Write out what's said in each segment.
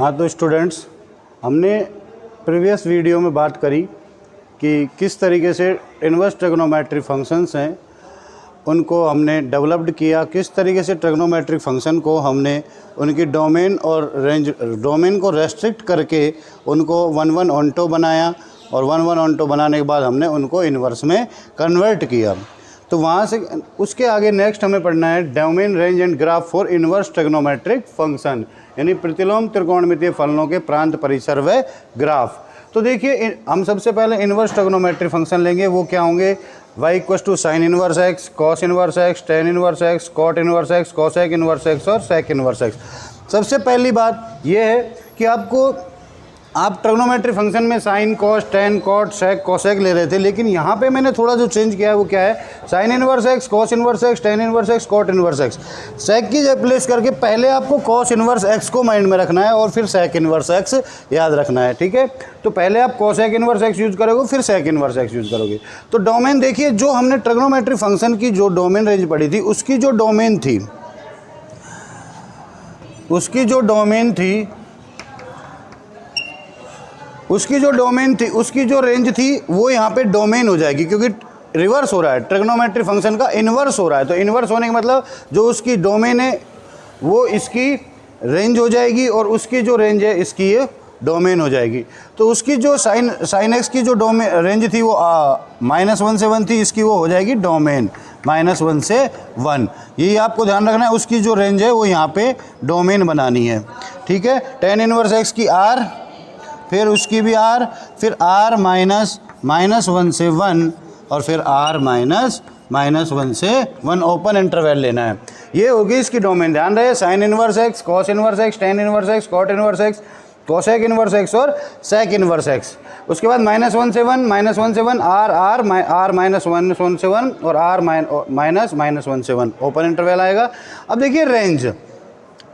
हाँ तो स्टूडेंट्स, हमने प्रीवियस वीडियो में बात करी कि किस तरीके से इन्वर्स ट्रिग्नोमेट्रिक फंक्शंस हैं उनको हमने डेवलप्ड किया, किस तरीके से ट्रिग्नोमेट्रिक फंक्शन को हमने उनकी डोमेन और रेंज डोमेन को रेस्ट्रिक्ट करके उनको 1 ऑन्टो बनाया और 1 ऑन्टो बनाने के बाद हमने उनको इन्वर्स में कन्वर्ट किया। तो वहाँ से उसके आगे नेक्स्ट हमें पढ़ना है domain range and graph for inverse trigonometric function, यानी प्रतिलोम त्रिकोणमितीय फलनों के प्रांत परिसर व ग्राफ। तो देखिए, हम सबसे पहले इन्वर्स ट्रिग्नोमेट्रिक फंक्शन लेंगे। वो क्या होंगे? y = sine inverse x, cos inverse x, tan inverse x, cot inverse x, cosec inverse x और सेक इनवर्स एक्स। सबसे पहली बात यह है कि आप ट्रिग्नोमेट्रिक फंक्शन में साइन, कॉस, टेन, कॉट, सेक, कोसेक ले रहे थे, लेकिन यहाँ पे मैंने थोड़ा जो चेंज किया है वो क्या है? Sine inverse x, cos inverse x, tan inverse x, cot inverse x. Sec की जगह प्लेस करके पहले आपको कॉस इनवर्स एक्स को माइंड में रखना है और फिर सेक इनवर्स एक्स याद रखना है, ठीक है? तो पहले आप कोसेक इनवर्स एक्स यूज़ करोगे, फिर सेक इनवर्स एक्स यूज़ करोगे। तो डोमेन देखिए, जो हमने ट्रिग्नोमेट्रिक फंक्शन की जो डोमेन रेंज पढ़ी थी, उसकी जो डोमेन थी उसकी जो रेंज थी वो यहाँ पे डोमेन हो जाएगी, क्योंकि रिवर्स हो रहा है, ट्रिग्नोमेट्रिक फंक्शन का इन्वर्स हो रहा है। तो इन्वर्स होने का मतलब जो उसकी डोमेन है वो इसकी रेंज हो जाएगी और उसकी जो रेंज है इसकी ये डोमेन हो जाएगी। तो उसकी जो साइन एक्स की जो डोमेन रेंज थी वो -1 से 1 थी, इसकी वो हो जाएगी डोमेन -1 से 1। यही आपको ध्यान रखना है, उसकी जो रेंज है वो यहाँ पे डोमेन बनानी है, ठीक है? टेन इनवर्स एक्स की आर, फिर उसकी भी आर, फिर r -1 से 1 और फिर r -1 से 1 ओपन इंटरवल लेना है। ये होगी इसकी डोमेन। ध्यान रहे, sine inverse x, cos inverse x, tan inverse x, cot inverse x, cosec inverse x और सेक इनवर्स एक्स। उसके बाद -1 से 1, -1 से 1, r -1 से 1 और r -1 से 1 ओपन इंटरवल आएगा। अब देखिए रेंज,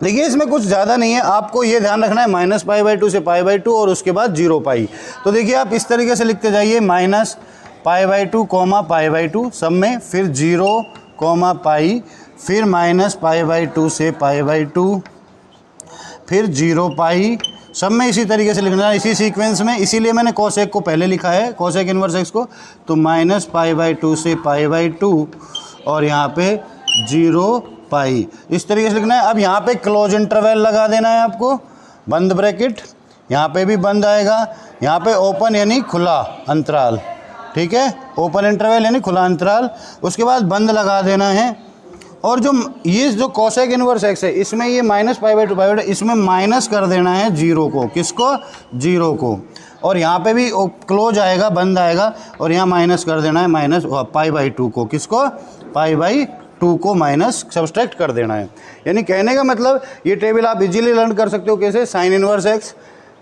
देखिए इसमें कुछ ज़्यादा नहीं है, आपको ये ध्यान रखना है -π/2 से π/2 और उसके बाद 0π। तो देखिए आप इस तरीके से लिखते जाइए, -π/2, π/2 सब में, फिर 0, π, फिर -π/2 से π/2, फिर 0π, सब में इसी तरीके से लिखना है, इसी सीक्वेंस में। इसीलिए मैंने कोसेक को पहले लिखा है, कोसेक इनवर्स एक्स को। तो -π/2 से π/2 और यहाँ पे 0π, इस तरीके से लिखना है। अब यहाँ पे क्लोज इंटरवल लगा देना है आपको, बंद ब्रैकेट, यहाँ पे भी बंद आएगा, यहाँ पे ओपन यानी खुला अंतराल, ठीक है? ओपन इंटरवल यानी खुला अंतराल, उसके बाद बंद लगा देना है। और ये जो कोसेक इनवर्स एक्स है, इसमें ये -π/2 इसमें माइनस कर देना है 0 को। किसको? 0 को। और यहाँ पे भी क्लोज आएगा, बंद आएगा, और यहाँ माइनस कर देना है π/2 को। किसको? π/2 को माइनस सब्सट्रैक्ट कर देना है। यानी कहने का मतलब, ये टेबल आप इजीली लर्न कर सकते हो। कैसे? Sine inverse x,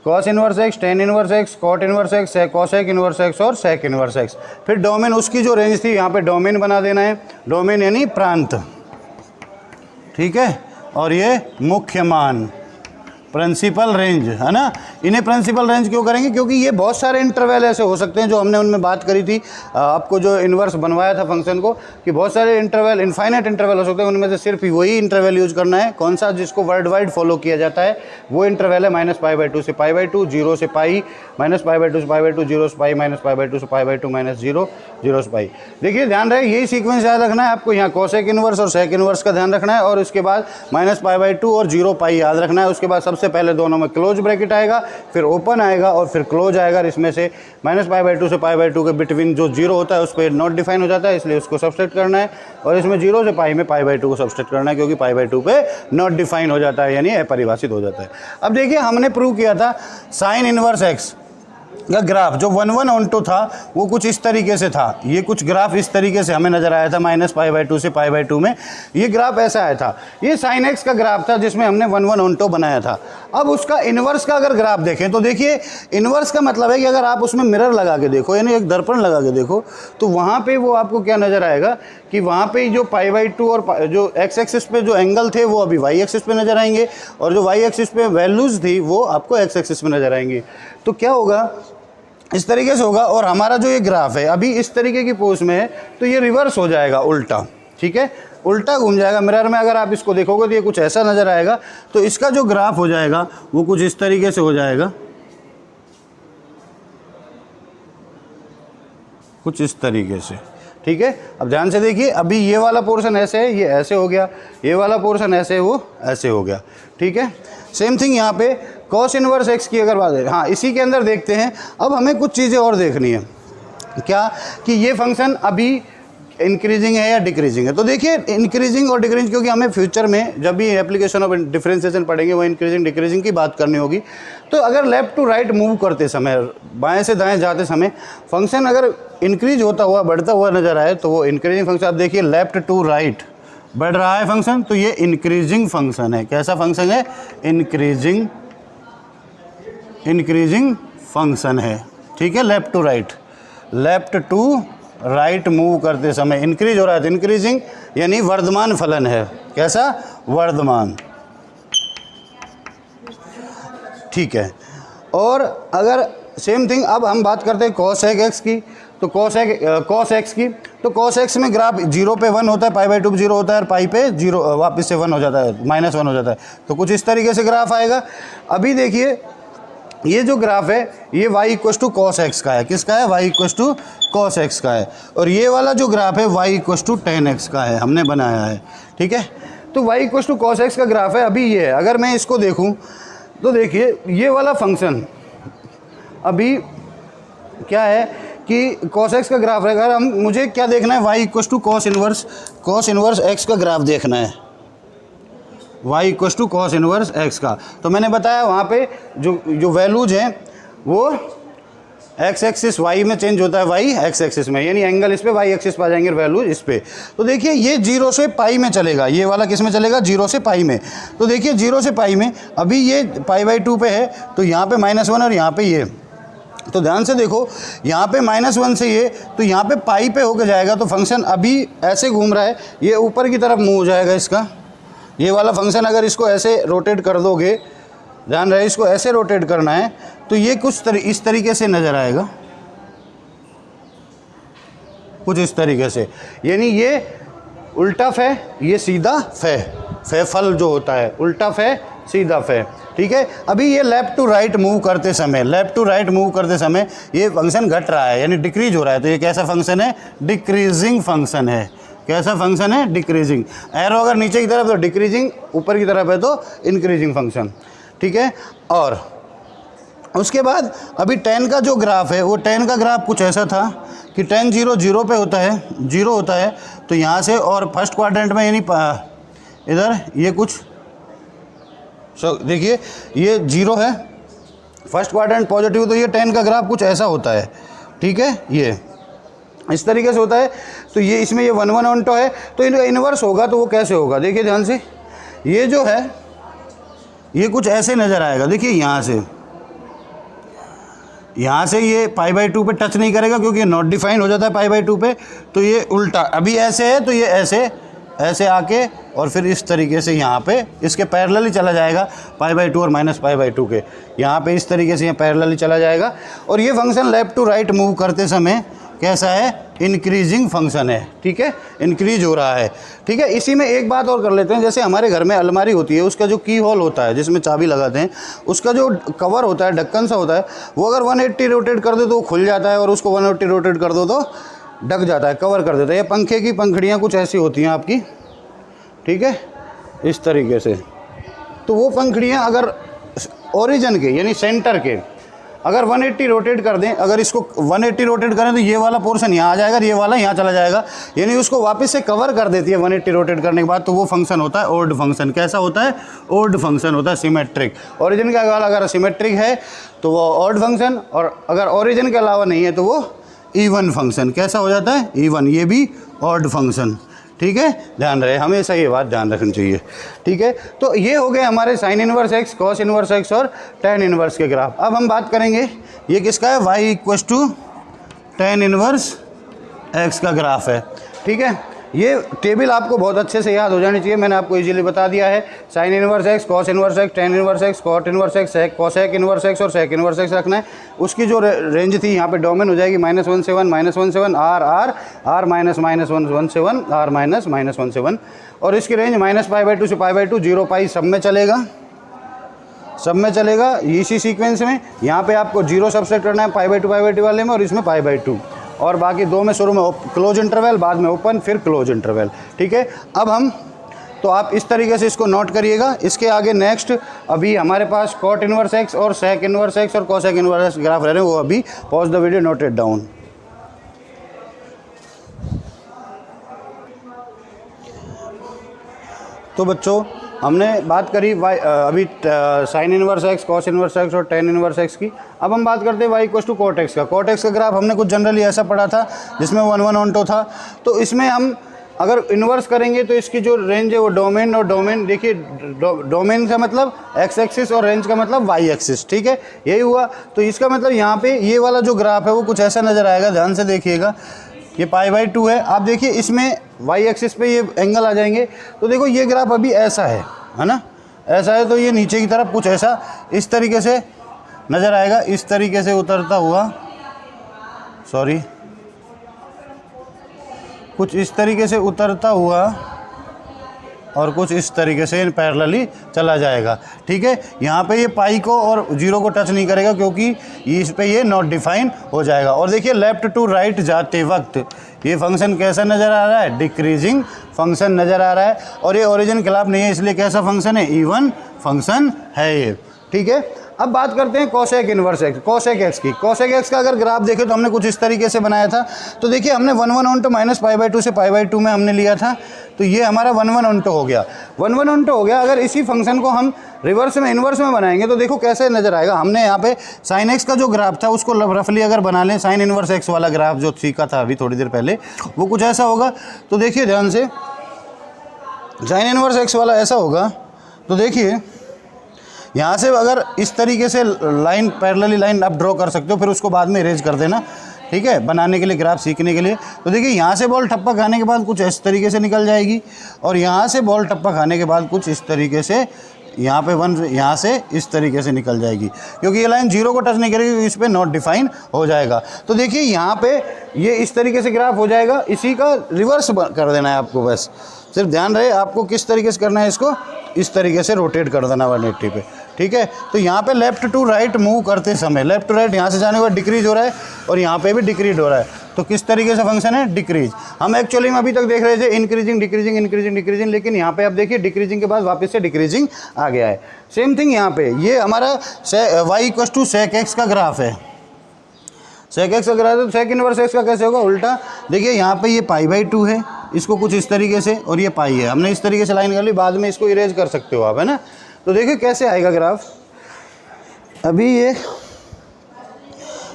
cos inverse x, tan inverse x, cot inverse x, cosec inverse x और सेक इनवर्स एक्स। फिर डोमेन, उसकी जो रेंज थी यहाँ पे डोमेन बना देना है। डोमेन यानी प्रांत, ठीक है? और ये मुख्य मान, प्रिंसिपल रेंज, है ना? इन्हें प्रिंसिपल रेंज क्यों करेंगे? क्योंकि ये बहुत सारे इंटरवल ऐसे हो सकते हैं जो हमने उनमें बात करी थी, आपको जो इन्वर्स बनवाया था फंक्शन को, कि बहुत सारे इंटरवल, इनफाइनाइट इंटरवल हो सकते हैं, उनमें से सिर्फ वही इंटरवल यूज करना है। कौन सा? जिसको वर्ल्ड वाइड फॉलो किया जाता है, वो इंटरवल है -π/2 से π/2, 0 से π, -π/2 से π/2, 0 से π, -π/2 से π/2, -0, 0 से π। देखिए ध्यान रहे, यही सीक्वेंस याद रखना है आपको। यहाँ कोसेक इनवर्स और सेक इनवर्स का ध्यान रखना है, और उसके बाद -π/2 और 0π याद रखना है। उसके बाद सबसे पहले दोनों में क्लोज ब्रैकेट आएगा, फिर ओपन आएगा और फिर क्लोज आएगा। इसमें से -π/2 से π/2 के बिटवीन जो 0 होता है उस पर नॉट डिफाइन हो जाता है, इसलिए उसको सब्सट्रैक्ट करना है। और इसमें 0 से π में π/2 को सब्सट्रैक्ट करना है, क्योंकि π/2 पे नॉट डिफाइन हो जाता है, यानी अपरिभाषित हो जाता है। अब देखिए, हमने प्रूव किया था साइन इनवर्स एक्स का ग्राफ जो 1 ऑन्टो था वो कुछ इस तरीके से था। ये कुछ ग्राफ इस तरीके से हमें नजर आया था, -π/2 से π/2 में ये ग्राफ ऐसा आया था। ये साइन एक्स का ग्राफ था जिसमें हमने 1 ऑन्टो बनाया था। अब उसका इन्वर्स का अगर ग्राफ देखें तो देखिए, इन्वर्स का मतलब है कि अगर आप उसमें मिरर लगा के देखो, यानी एक दर्पण लगा के देखो, तो वहाँ पे वो आपको क्या नज़र आएगा कि वहाँ पे जो π/2 और जो x एक्सिस पे जो एंगल थे वो अभी y एक्सिस पे नज़र आएंगे, और जो y एक्सिस पे वैल्यूज़ थी वो आपको x एक्सिस में नज़र आएंगी। तो क्या होगा? इस तरीके से होगा। और हमारा जो ये ग्राफ है अभी इस तरीके की पोज में है, तो ये रिवर्स हो जाएगा, उल्टा, ठीक है? उल्टा घूम जाएगा। मिरर में अगर आप इसको देखोगे तो ये कुछ ऐसा नज़र आएगा। तो इसका जो ग्राफ हो जाएगा वो कुछ इस तरीके से हो जाएगा, कुछ इस तरीके से, ठीक है। अब ध्यान से देखिए, अभी ये वाला पोर्शन ऐसे है, ये ऐसे हो गया, ये वाला पोर्शन ऐसे है, वो ऐसे हो गया, ठीक है। सेम थिंग यहाँ पे कॉस इनवर्स एक्स की अगर बात है, हाँ इसी के अंदर देखते हैं। अब हमें कुछ चीज़ें और देखनी है, क्या कि ये फंक्शन अभी इंक्रीजिंग है या डिक्रीजिंग है। तो देखिए इंक्रीजिंग और डिक्रीजिंग, क्योंकि हमें फ्यूचर में जब भी एप्लीकेशन ऑफ डिफरेंशिएशन पढ़ेंगे वो इंक्रीजिंग डिक्रीजिंग की बात करनी होगी। तो अगर लेफ्ट टू राइट मूव करते समय, बाएं से दाएं जाते समय फंक्शन अगर इंक्रीज होता हुआ बढ़ता हुआ नजर आए तो वो इंक्रीजिंग फंक्शन। आप देखिए लेफ्ट टू राइट बढ़ रहा है फंक्शन, तो ये इंक्रीजिंग फंक्शन है। कैसा फंक्शन है? इंक्रीजिंग फंक्शन है, ठीक है। लेफ्ट टू राइट मूव करते समय इंक्रीज हो रहा है तो इंक्रीजिंग, यानी वर्धमान फलन है। कैसा? वर्धमान, ठीक है। और अगर सेम थिंग अब हम बात करते हैं कॉस एक्स की, तो कॉस एक्स की, तो कॉस एक्स में ग्राफ 0 पे 1 होता है, पाई बाई 2 पे 0 होता है, और पाई पे 0 वापस से 1 हो जाता है, -1 हो जाता है। तो कुछ इस तरीके से ग्राफ आएगा। अभी देखिए ये जो ग्राफ है ये y equals to cos x का है। किसका है? y equals to cos x का है। और ये वाला जो ग्राफ है y equals to tan x का है, हमने बनाया है, ठीक है। तो y equals to cos x का ग्राफ है अभी ये है। अगर मैं इसको देखूं तो देखिए ये वाला फंक्शन अभी क्या है कि कॉस एक्स का ग्राफ है। अगर मुझे क्या देखना है? y equals to cos inverse x का ग्राफ देखना है, y equals to cos inverse x का। तो मैंने बताया वहाँ पे जो वैल्यूज हैं वो एक्स एक्सिस वाई में चेंज होता है, वाई एक्स एक्सिस में, यानी एंगल इस पे वाई एक्सिस पे आ जाएंगे वैल्यूज इस पे। तो देखिए ये 0 से पाई में चलेगा, ये वाला किस में चलेगा? 0 से पाई में। तो देखिए 0 से पाई में अभी ये पाई बाई 2 पे है, तो यहाँ पे -1 और यहाँ पे ये, तो ध्यान से देखो यहाँ पे -1 से ये, तो यहाँ पे पाई पे होकर जाएगा। तो फंक्शन अभी ऐसे घूम रहा है, ये ऊपर की तरफ मूव हो जाएगा इसका। ये वाला फंक्शन अगर इसको ऐसे रोटेट कर दोगे, ध्यान रहे इसको ऐसे रोटेट करना है, तो ये कुछ इस तरीके से नज़र आएगा, कुछ इस तरीके से। यानी ये उल्टा फे, ये सीधा फे फल जो होता है, उल्टा फे सीधा फे, ठीक है। अभी ये लेफ्ट टू राइट मूव करते समय ये फंक्शन घट रहा है, यानी डिक्रीज हो रहा है। तो ये कैसा फंक्शन है? डिक्रीजिंग फंक्शन है। कैसा फंक्शन है? डिक्रीजिंग। एरो अगर नीचे की तरफ तो डिक्रीजिंग, ऊपर की तरफ है तो इंक्रीजिंग फंक्शन, ठीक है। और उसके बाद अभी tan का जो ग्राफ है वो tan का ग्राफ कुछ ऐसा था कि tan 0 पे होता है, 0 होता है। तो यहाँ से और फर्स्ट क्वाड्रेंट में, यानी इधर ये कुछ देखिए ये 0 है, फर्स्ट क्वाड्रेंट पॉजिटिव, तो ये tan का ग्राफ कुछ ऐसा होता है, ठीक है। ये इस तरीके से होता है। तो ये इसमें ये 1 1 1 2 है, तो इनका इन्वर्स होगा तो वो कैसे होगा? देखिए ध्यान से, ये जो है ये कुछ ऐसे नज़र आएगा। देखिए यहाँ से ये पाई बाई 2 पे टच नहीं करेगा, क्योंकि ये नॉट डिफाइन हो जाता है पाई बाई 2 पे। तो ये उल्टा अभी ऐसे है, तो ये ऐसे आके और फिर इस तरीके से यहाँ पे इसके पैरेलल ही चला जाएगा, पाई बाई 2 और -पाई/2 के। यहाँ पे इस तरीके से यहाँ पैरेलल ही चला जाएगा। और ये function left to right move करते समय कैसा है? इंक्रीजिंग फंक्शन है, ठीक है, इंक्रीज हो रहा है, ठीक है। इसी में एक बात और कर लेते हैं, जैसे हमारे घर में अलमारी होती है, उसका जो की होल होता है जिसमें चाबी लगाते हैं, उसका जो कवर होता है, ढक्कन सा होता है, वो अगर 180 रोटेट कर दो तो वो खुल जाता है, और उसको 180 रोटेट कर दो तो ढक जाता है, कवर कर देता है। ये पंखे की पंखड़ियाँ कुछ ऐसी होती हैं आपकी, ठीक है, इस तरीके से। तो वो पंखड़ियाँ अगर ओरिजिन के, यानी सेंटर के, अगर 180 रोटेट कर दें, अगर इसको 180 रोटेट करें तो ये वाला पोर्शन यहाँ आ जाएगा और ये वाला यहाँ चला जाएगा, यानी उसको वापस से कवर कर देती है 180 रोटेट करने के बाद। तो वो फंक्शन होता है ओड फंक्शन। कैसा होता है? ओड फंक्शन होता है, सिमेट्रिक। ओरिजिन का अगर सिमेट्रिक है तो वो ऑड फंक्शन, और अगर ओरिजिन के अलावा नहीं है तो वो इवन फंक्शन। कैसा हो जाता है? इवन। ये भी ऑड फंक्शन, ठीक है, ध्यान रहे, हमेशा ये बात ध्यान रखनी चाहिए, ठीक है। तो ये हो गए हमारे sine inverse x, cos inverse x और tan इनवर्स के ग्राफ। अब हम बात करेंगे ये किसका है? y equals to tan inverse x का ग्राफ है, ठीक है। ये टेबल आपको बहुत अच्छे से याद हो जानी चाहिए, मैंने आपको इजीली बता दिया है। Sine inverse x, cos inverse x, tan inverse x, cot inverse x, cosec inverse x और सेक इनवर्स एक्स रखना है। उसकी जो रेंज थी यहाँ पे डोमेन हो जाएगी -1 आर आर आर -117 आर -117 और इसकी रेंज -π/2 से π/2 0 पाई सब में चलेगा, सब में चलेगा इसी सीक्वेंस में। यहाँ पे आपको 0 सबसेट करना है π/2 वाले में और इसमें π/2 और बाकी दो में शुरू में क्लोज इंटरवल, बाद में ओपन, फिर क्लोज इंटरवल। ठीक है, अब हम तो आप इस तरीके से इसको नोट करिएगा। इसके आगे नेक्स्ट अभी हमारे पास कॉट इनवर्स एक्स और सेक इनवर्स एक्स और कॉसेक इनवर्स ग्राफ रह रहे हैं, वो अभी pause the video, note it down. तो बच्चों हमने बात करी अभी sine inverse x, cos inverse x और टेन इनवर्स एक्स की। अब हम बात करते हैं y equals to cot x का। कॉट एक्स का ग्राफ हमने कुछ जनरली ऐसा पढ़ा था जिसमें 1/1 था। तो इसमें हम अगर इन्वर्स करेंगे तो इसकी जो रेंज है वो डोमेन, और डोमेन देखिए डोमेन का मतलब एक्स एक्सिस और रेंज का मतलब वाई एक्सिस। ठीक है, यही हुआ। तो इसका मतलब यहाँ पे ये वाला जो ग्राफ है वो कुछ ऐसा नज़र आएगा, ध्यान से देखिएगा। ये π/2 है, आप देखिए इसमें वाई एक्सिस पे ये एंगल आ जाएंगे। तो देखो ये ग्राफ अभी ऐसा है ना, ऐसा है। तो ये नीचे की तरफ कुछ ऐसा इस तरीके से नज़र आएगा, इस तरीके से उतरता हुआ, सॉरी, कुछ इस तरीके से उतरता हुआ और कुछ इस तरीके से पैरेलली चला जाएगा। ठीक है, यहाँ पे ये पाई को और 0 को टच नहीं करेगा क्योंकि इस पे ये नॉट डिफाइन हो जाएगा। और देखिए लेफ्ट टू राइट जाते वक्त ये फंक्शन कैसा नज़र आ रहा है, डिक्रीजिंग फंक्शन नज़र आ रहा है। और ये ओरिजिन खिलाफ नहीं है, इसलिए कैसा फंक्शन है, इवन फंक्शन है ये। ठीक है, अब बात करते हैं cosec inverse x, cosec x की। कॉसेक एक्स का अगर ग्राफ देखें तो हमने कुछ इस तरीके से बनाया था। तो देखिए हमने 1/1 -π/2 से π/2 में हमने लिया था, तो ये हमारा 1/1 हो गया, 1/1 हो गया। अगर इसी फंक्शन को हम रिवर्स में इन्वर्स में बनाएंगे तो देखो कैसे नज़र आएगा। हमने यहाँ पे साइन एक्स का जो ग्राफ था उसको रफली अगर बना लें, साइन इनवर्स एक्स वाला ग्राफ जो सीखा था अभी थोड़ी देर पहले, वो कुछ ऐसा होगा। तो देखिए ध्यान से, साइन इनवर्स एक्स वाला ऐसा होगा। तो देखिए यहाँ से अगर इस तरीके से लाइन, पैरेलली लाइन आप ड्रॉ कर सकते हो, फिर उसको बाद में इरेज कर देना। ठीक है, बनाने के लिए, ग्राफ सीखने के लिए। तो देखिए यहाँ से बॉल टप्पा खाने के बाद कुछ इस तरीके से निकल जाएगी, और यहाँ से बॉल टप्पा खाने के बाद कुछ इस तरीके से, यहाँ पे यहाँ से इस तरीके से निकल जाएगी, क्योंकि ये लाइन 0 को टच नहीं करेगी, इस पर नॉट डिफाइन हो जाएगा। तो देखिए यहाँ पे ये इस तरीके से ग्राफ हो जाएगा। इसी का रिवर्स कर देना है आपको, बस सिर्फ ध्यान रहे आपको किस तरीके से करना है, इसको इस तरीके से रोटेट कर देना 180 पे। ठीक है, तो यहाँ पे लेफ्ट टू राइट मूव करते समय, लेफ्ट टू राइट यहाँ से जाने के बाद डिक्रीज हो रहा है और यहाँ पे भी डिक्रीज हो रहा है। तो किस तरीके से फंक्शन है, डिक्रीज। हम एक्चुअली में अभी तक देख रहे थे इंक्रीजिंग डिक्रीजिंग इंक्रीजिंग डिक्रीजिंग, लेकिन यहाँ पे आप देखिए डिक्रीजिंग के बाद वापस से डिक्रीजिंग आ गया है। सेम थिंग यहाँ पे, ये हमारा y equals to sec x का ग्राफ है। सेक एक्स का ग्राफ है, तो सेक इनवर्स एक्स का कैसे होगा, उल्टा। देखिए यहाँ पे ये π/2 है, इसको कुछ इस तरीके से, और ये पाई है। हमने इस तरीके से लाइन कर ली, बाद में इसको इरेज कर सकते हो आप, है ना। तो देखिए कैसे आएगा ग्राफ। अभी ये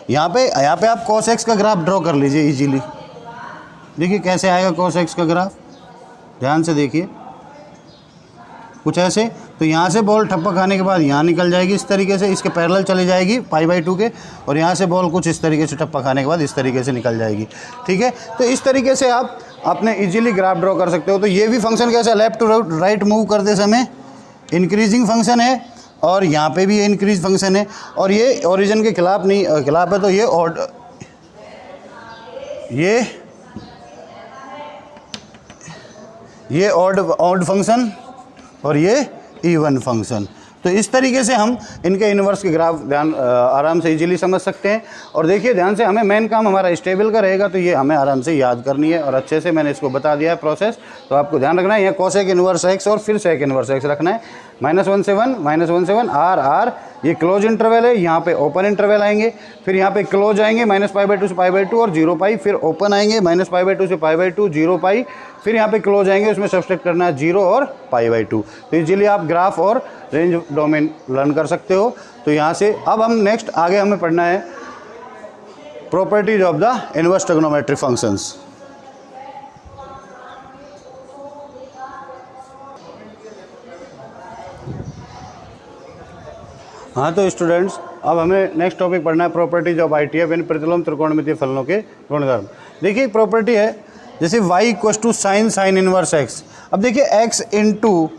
यहाँ पे आप cos x का ग्राफ ड्रॉ कर लीजिए इजीली। देखिए कैसे आएगा cos x का ग्राफ, ध्यान से देखिए, कुछ ऐसे। तो यहाँ से बॉल ठप्पा खाने के बाद यहाँ निकल जाएगी इस तरीके से, इसके पैरेलल चली जाएगी π/2 के, और यहाँ से बॉल कुछ इस तरीके से टप्पा खाने के बाद इस तरीके से निकल जाएगी। ठीक है, तो इस तरीके से आप अपने इजीली ग्राफ ड्रॉ कर सकते हो। तो ये भी फंक्शन कैसा, लेफ्ट टू राइट मूव करते समय इंक्रीजिंग फंक्शन है, और यहाँ पे भी ये इंक्रीज फंक्शन है, और ये ओरिजिन के खिलाफ नहीं, खिलाफ है। तो ये ऑड फंक्शन और ये इवन फंक्शन। तो इस तरीके से हम इनके इन्वर्स के ग्राफ आराम से इजीली समझ सकते हैं। और देखिए ध्यान से, हमें मेन काम हमारा इस टेबल का रहेगा, तो ये हमें आराम से याद करनी है, और अच्छे से मैंने इसको बता दिया है प्रोसेस। तो आपको ध्यान रखना है, यहाँ कॉसेक इनवर्स एक्स और फिर सेक इनवर्स एक्स रखना है। -1 आर आर, ये क्लोज इंटरवल है, यहाँ पे ओपन इंटरवल आएंगे, फिर यहाँ पे क्लोज आएंगे -π/2 से π/2 और 0 पाई, फिर ओपन आएंगे -π/2 से π/2 0 पाई, फिर यहाँ पे क्लोज आएंगे, उसमें सब्सट्रैक्ट करना है 0 और π/2। तो इजीली आप ग्राफ और रेंज डोमेन लर्न कर सकते हो। तो यहाँ से अब हम नेक्स्ट आगे हमें पढ़ना है properties of the inverse trigonometric functions. हाँ तो स्टूडेंट्स, अब हमें नेक्स्ट टॉपिक पढ़ना है प्रॉपर्टीज ऑफ ITF इन प्रतिलोम त्रिकोणमितीय फलनों के गुणधर्म। देखिए प्रॉपर्टी है जैसे y equals to sine inverse x। अब देखिए x इंटू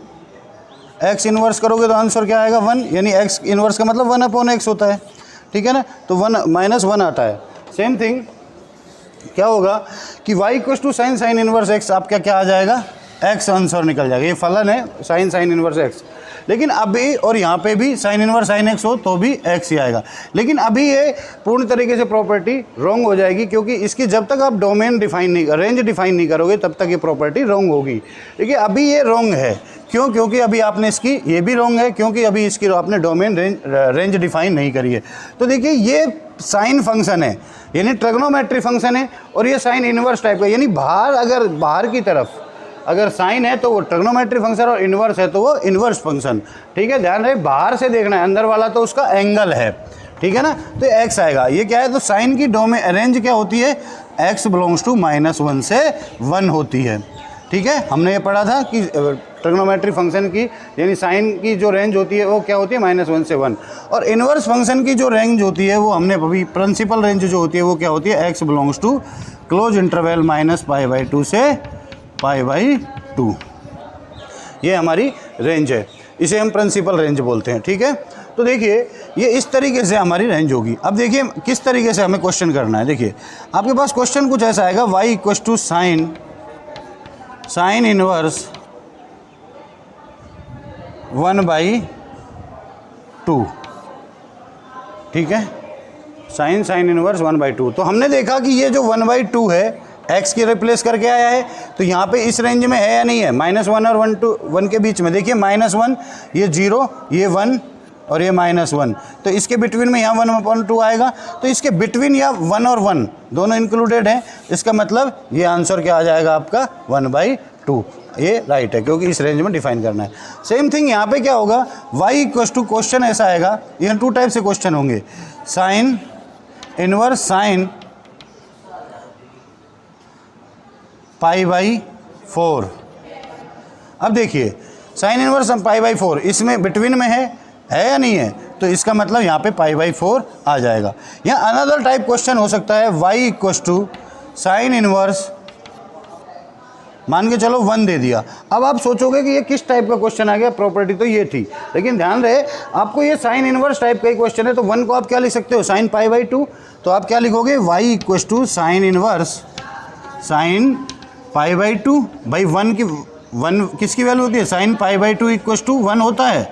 एक्स इन्वर्स करोगे तो आंसर क्या आएगा 1, यानी x इन्वर्स का मतलब 1/x होता है, ठीक है ना, तो 1 -1 आता है। सेम थिंग क्या होगा कि y equals to sine inverse x आपका क्या आ जाएगा, x आंसर निकल जाएगा। ये फलन है साइन इनवर्स x, लेकिन अभी और यहाँ पे भी साइन इनवर्स साइन x हो तो भी x ही आएगा। लेकिन अभी ये पूर्ण तरीके से प्रॉपर्टी रॉन्ग हो जाएगी, क्योंकि इसकी जब तक आप डोमेन डिफाइन नहीं, रेंज डिफाइन नहीं करोगे तब तक ये प्रॉपर्टी रॉन्ग होगी। देखिए अभी ये रॉन्ग है, क्यों, क्योंकि अभी आपने इसकी, ये भी रॉन्ग है क्योंकि अभी इसकी आपने डोमेन रेंज डिफाइन नहीं करी है। तो देखिए ये साइन फंक्शन है, यानी ट्रिग्नोमेट्री फंक्शन है, और ये साइन इनवर्स टाइप का, यानी बाहर, अगर बाहर की तरफ अगर साइन है तो वो ट्रिग्नोमेट्री फंक्शन, और इन्वर्स है तो वो इन्वर्स फंक्शन, ठीक है। ध्यान रहे बाहर से देखना है, अंदर वाला तो उसका एंगल है, ठीक है ना, तो एक्स आएगा। ये क्या है, तो साइन की डोमेन रेंज क्या होती है, x बिलोंग्स टू -1 से 1 होती है, ठीक है। हमने ये पढ़ा था कि ट्रिग्नोमेट्री फंक्शन की, यानी साइन की जो रेंज होती है वो क्या होती है, -1 से 1, और इन्वर्स फंक्शन की जो रेंज होती है वो हमने अभी प्रिंसिपल रेंज जो होती है वो क्या होती है, x belongs to close interval -π/2 से π/2, ये हमारी रेंज है, इसे हम प्रिंसिपल रेंज बोलते हैं, ठीक है। तो देखिए ये इस तरीके से हमारी रेंज होगी। अब देखिए किस तरीके से हमें क्वेश्चन करना है। देखिए आपके पास क्वेश्चन कुछ ऐसा आएगा, y equals to sine inverse 1/2, ठीक है, साइन इनवर्स 1/2। तो हमने देखा कि ये जो 1/2 है x की रिप्लेस करके आया है, तो यहाँ पे इस रेंज में है या नहीं है, -1 और 1 के बीच में। देखिए -1, ये 0, ये 1 और ये -1, तो इसके बिटवीन में यहाँ 1/2 आएगा। तो इसके बिटवीन या 1 और 1 दोनों इंक्लूडेड हैं, इसका मतलब ये आंसर क्या आ जाएगा आपका 1/2। ये राइट है, क्योंकि इस रेंज में डिफाइन करना है। सेम थिंग यहाँ पे क्या होगा, y इक्वस टू, क्वेश्चन ऐसा आएगा, यहाँ 2 टाइप से क्वेश्चन होंगे, साइन इनवर्स साइन π/4। अब देखिए साइन इनवर्स π/4 इसमें बिटवीन में है या नहीं है, तो इसका मतलब यहाँ पे π/4 आ जाएगा। यहाँ अनदर टाइप क्वेश्चन हो सकता है, y equals to sine inverse, मान के चलो 1 दे दिया। अब आप सोचोगे कि ये किस टाइप का क्वेश्चन आ गया, प्रॉपर्टी तो ये थी, लेकिन ध्यान रहे आपको ये साइन इनवर्स टाइप का ही क्वेश्चन है, तो 1 को आप क्या लिख सकते हो, साइन π/2, तो आप क्या लिखोगे, y equals to sine inverse sine π/2, भाई 1 किसकी वैल्यू होती है, साइन π/2 इक्वस टू 1 होता है,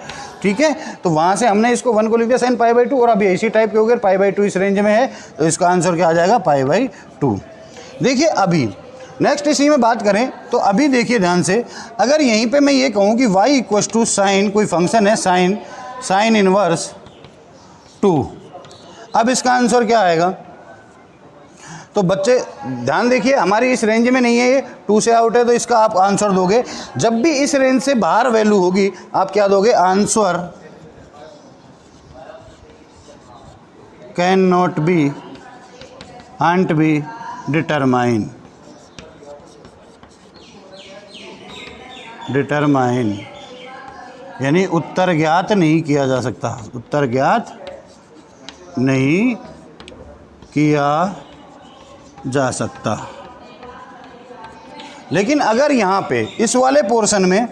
ठीक है। तो वहाँ से हमने इसको 1 को लिख दिया साइन π/2, और अभी इसी टाइप के हो गए, π/2 इस रेंज में है, तो इसका आंसर क्या आ जाएगा, π/2। देखिए अभी नेक्स्ट इसी में बात करें तो अभी देखिए ध्यान से, अगर यहीं पे मैं ये कहूँ कि y इक्वस टू साइन, कोई फंक्शन है साइन इनवर्स 2, अब इसका आंसर क्या आएगा। तो बच्चे ध्यान देखिए, हमारी इस रेंज में नहीं है, ये 2 से आउट है, तो इसका आप आंसर दोगे, जब भी इस रेंज से बाहर वैल्यू होगी आप क्या दोगे, आंसर कैन नॉट बी आंट बी डिटरमाइन, यानी उत्तर ज्ञात नहीं किया जा सकता, उत्तर ज्ञात नहीं किया जा सकता। लेकिन अगर यहाँ पे इस वाले पोर्शन में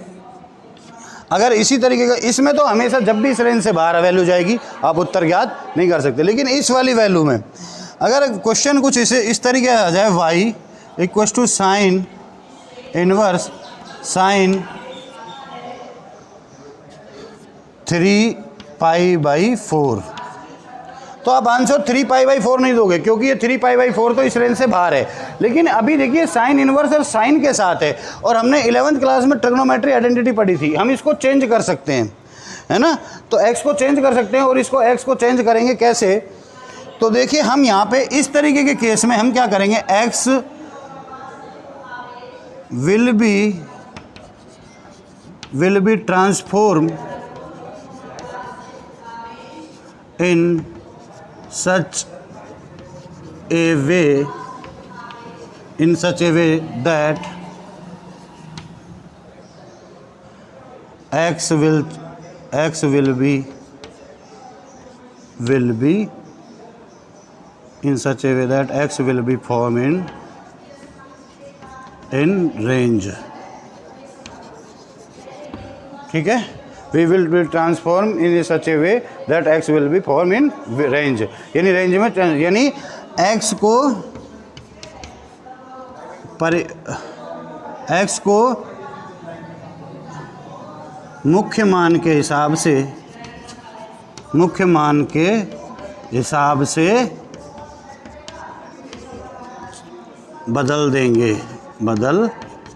अगर इसी तरीके का, इसमें तो हमेशा जब भी इस रेंज से बाहर वैल्यू जाएगी आप उत्तर ज्ञात नहीं कर सकते, लेकिन इस वाली वैल्यू में अगर क्वेश्चन कुछ इस तरीके आ जाए, y equals to sine inverse sine 3π/4, तो आप आंसर 3π/4 नहीं दोगे, क्योंकि ये 3π/4 तो इस रेंज से बाहर है। लेकिन अभी देखिए साइन इनवर्स और साइन के साथ है, और हमने 11th क्लास में ट्रिग्नोमेट्री आइडेंटिटी पढ़ी थी, हम इसको चेंज कर सकते हैं, है ना, तो x को चेंज कर सकते हैं, और इसको x को चेंज करेंगे कैसे, तो देखिए हम यहाँ पे इस तरीके के केस में हम क्या करेंगे, x will be transform in such a way that x will be in such a way that x will be formed in in range, ठीक है। We will be transform in such a way that x will be form in range, यानी range में, यानी x को मुख्य मान के हिसाब से बदल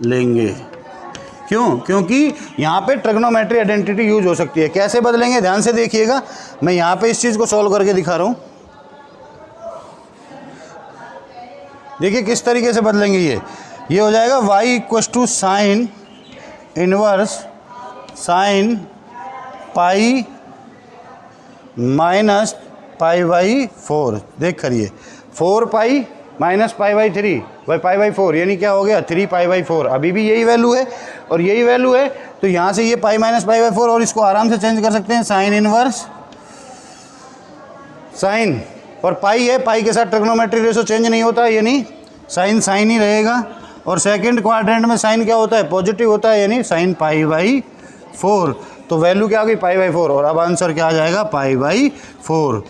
लेंगे। क्यों? क्योंकि यहाँ पे ट्रिग्नोमेट्री आइडेंटिटी यूज हो सकती है। कैसे बदलेंगे, ध्यान से देखिएगा। मैं यहाँ पे इस चीज़ को सॉल्व करके दिखा रहा हूँ। देखिए किस तरीके से बदलेंगे। ये हो जाएगा y equals to sine inverse sine pi minus pi by 4। देख करिए, 4 pi minus pi by 3 by pi by 4, यानी क्या हो गया 3 पाई बाई 4। अभी भी यही वैल्यू है और यही वैल्यू है, तो यहाँ से ये पाई माइनस पाई बाई 4, और इसको आराम से चेंज कर सकते हैं साइन इनवर्स साइन, और पाई है, पाई के साथ ट्रिग्नोमेट्रिक रेशो चेंज नहीं होता, यानी साइन साइन ही रहेगा। और सेकंड क्वाड्रेंट में साइन क्या होता है, पॉजिटिव होता है, यानी साइन पाई बाई 4। तो वैल्यू क्या आ गई, पाई बाई 4, और अब आंसर क्या आ जाएगा, पाई बाई 4।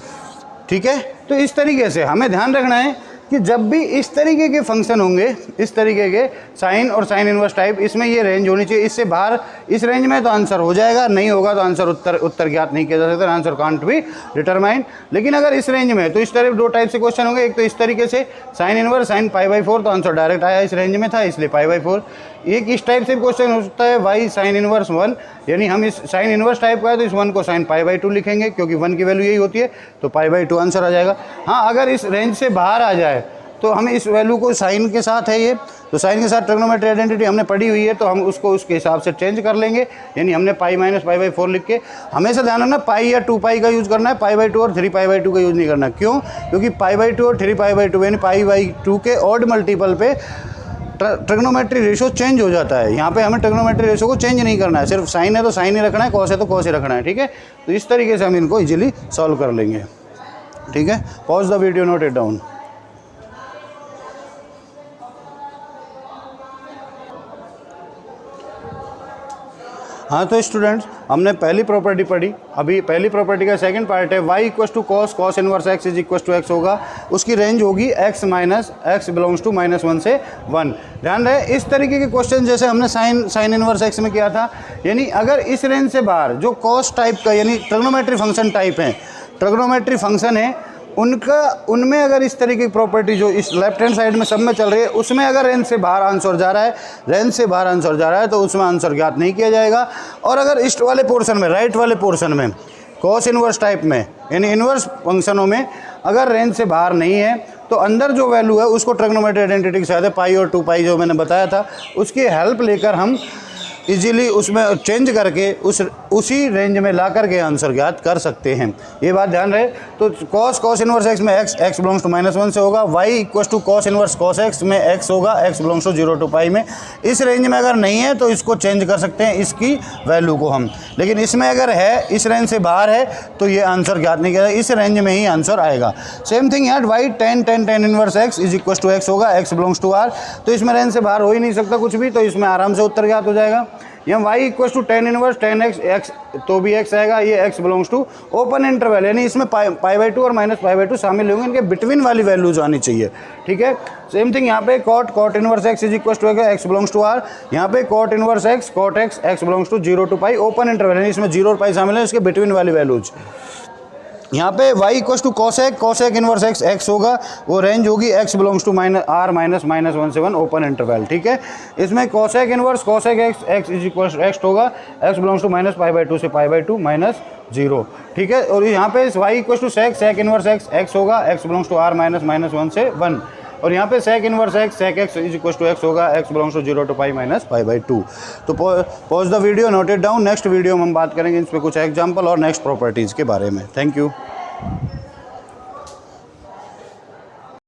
ठीक है। तो इस तरीके से हमें ध्यान रखना है कि जब भी इस तरीके के फंक्शन होंगे, इस तरीके के साइन और साइन इनवर्स टाइप, इसमें ये रेंज होनी चाहिए। इससे बाहर इस रेंज में तो आंसर हो जाएगा, नहीं होगा तो आंसर उत्तर ज्ञात नहीं किया जा सकता, आंसर कांट बी डिटरमाइंड। लेकिन अगर इस रेंज में, तो इस तरह दो टाइप से क्वेश्चन होंगे। एक तो इस तरीके से sign inverse sine pi by 4, तो आंसर डायरेक्ट आया, इस रेंज में था इसलिए पाई बाई 4। एक इस टाइप से क्वेश्चन हो सकता है वाई साइन इनवर्स 1, यानी हम इस साइन इनवर्स टाइप का है तो इस 1 को साइन पाई बाई 2 लिखेंगे, क्योंकि 1 की वैल्यू यही होती है, तो पाई बाई 2 आंसर आ जाएगा। हाँ, अगर इस रेंज से बाहर आ जाए तो हमें इस वैल्यू को साइन के साथ है ये, तो साइन के साथ ट्रिग्नोमेट्री आइडेंटिटी हमने पढ़ी हुई है, तो हम उसको उसके हिसाब से चेंज कर लेंगे। यानी हमने पाई माइनस पाई बाई 4 लिख के, हमेशा ध्यान रखना पाई या 2 पाई का यूज़ करना है, पाई बाई 2 और 3 पाई बाई 2 का यूज़ नहीं करना। क्यों? क्योंकि पाई बाई 2 और 3 पाई बाई 2 यानी पाई बाई 2 के ऑड मल्टीपल पे ट्रिग्नोमेट्री रेशो चेंज हो जाता है। यहाँ पे हमें ट्रिग्नोमेट्री रेशो को चेंज नहीं करना है, सिर्फ साइन है तो साइन ही रखना है, कॉस है तो कॉस ही रखना है। ठीक है। तो इस तरीके से हम इनको इजीली सॉल्व कर लेंगे। ठीक है। Pause the video, note it down. हाँ, तो स्टूडेंट्स हमने पहली प्रॉपर्टी पढ़ी। अभी पहली प्रॉपर्टी का सेकंड पार्ट है y equals to cos, cos inverse x is equals to x होगा, उसकी रेंज होगी x minus x belongs to -1 से 1। ध्यान रहे, इस तरीके के क्वेश्चन जैसे हमने साइन इनवर्स x में किया था, यानी अगर इस रेंज से बाहर जो कॉस टाइप का, यानी ट्रिग्नोमेट्री फंक्शन टाइप है, ट्रिग्नोमेट्री फंक्शन है, उनमें अगर इस तरह की प्रॉपर्टी जो इस लेफ्ट हैंड साइड में सब में चल रही है, उसमें अगर रेंज से बाहर आंसर जा रहा है, रेंज से बाहर आंसर जा रहा है, तो उसमें आंसर ज्ञात नहीं किया जाएगा। और अगर ईस्ट वाले पोर्शन में, राइट वाले पोर्शन में, कॉस इनवर्स टाइप में, यानी इनवर्स फंक्शनों में अगर रेंज से बाहर नहीं है, तो अंदर जो वैल्यू है उसको ट्रिग्नोमेट्री आइडेंटिटी के साथ पाई और 2 पाई जो मैंने बताया था, उसकी हेल्प लेकर हम इजीली उसमें चेंज करके उसी रेंज में ला करके आंसर ज्ञात कर सकते हैं। ये बात ध्यान रहे। तो कॉस इनवर्स x में x बिलोंग्स टू -1 से होगा, y equals to cos inverse cos x में x होगा, x belongs to 0 to pi में। इस रेंज में अगर नहीं है तो इसको चेंज कर सकते हैं, इसकी वैल्यू को हम। लेकिन इसमें अगर है, इस रेंज से बाहर है, तो ये आंसर ज्ञात नहीं किया, इस रेंज में ही आंसर आएगा। सेम थिंग यार, y tan inverse x is equals to x होगा, x बिलोंग्स टू r, तो इसमें रेंज से बाहर हो ही नहीं सकता कुछ भी, तो इसमें आराम से उत्तर ज्ञात हो जाएगा। यहाँ y equals to tan inverse tan x तो भी x आएगा, ये x belongs to open interval, यानी इसमें पाई बाई 2 और माइनस पाई बाई 2 शामिल होंगे, इनके बिटवीन वाली वैल्यूज आनी चाहिए। ठीक है। सेम थिंग यहाँ पे cot inverse x is equals to x belongs to r, यहाँ पे cot inverse x cot x belongs to 0 to pi, open interval, यानी इसमें 0 और पाई शामिल है, इसके बिटवीन वाली वैल्यूज। यहाँ पे y equals to cosec inverse x होगा, वो रेंज होगी x belongs to r minus -1 से 1 ओपन इंटरवल। ठीक है। इसमें cosec inverse cosec x is equal x होगा, x belongs to minus pi by 2 से पाई बाई 2 -0। ठीक है। और यहाँ पे y equal to sec inverse x होगा, x belongs to r minus -1 से 1, और यहाँ पे sec inverse x is equal to x होगा, x belongs to 0 to pi minus pi by 2। तो pause the video, note it down. Next video में हम बात करेंगे इस पर कुछ एग्जाम्पल और नेक्स्ट प्रॉपर्टीज़ के बारे में। Thank you.